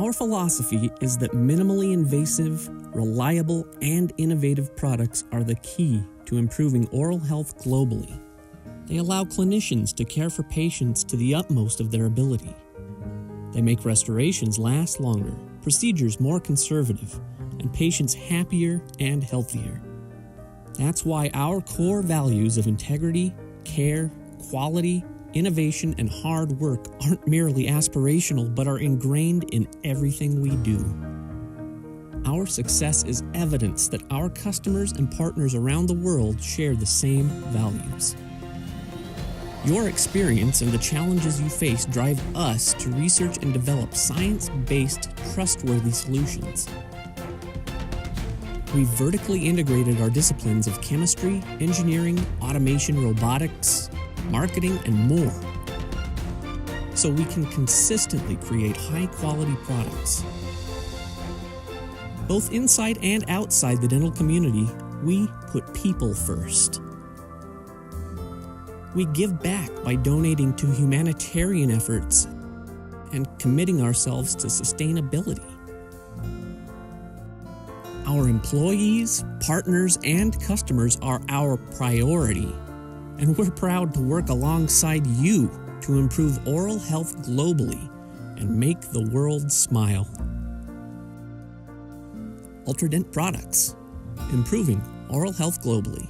Our philosophy is that minimally invasive, reliable, and innovative products are the key to improving oral health globally. They allow clinicians to care for patients to the utmost of their ability. They make restorations last longer, procedures more conservative, and patients happier and healthier. That's why our core values of integrity, care, quality, innovation, and hard work aren't merely aspirational but are ingrained in everything we do. Our success is evidence that our customers and partners around the world share the same values. Your experience and the challenges you face drive us to research and develop science-based, trustworthy solutions. We've vertically integrated our disciplines of chemistry, engineering, automation, robotics, marketing, and more, so we can consistently create high-quality products. Both inside and outside the dental community, we put people first. We give back by donating to humanitarian efforts and committing ourselves to sustainability. Our employees, partners, and customers are our priority, and we're proud to work alongside you to improve oral health globally and make the world smile. Ultradent Products, improving oral health globally.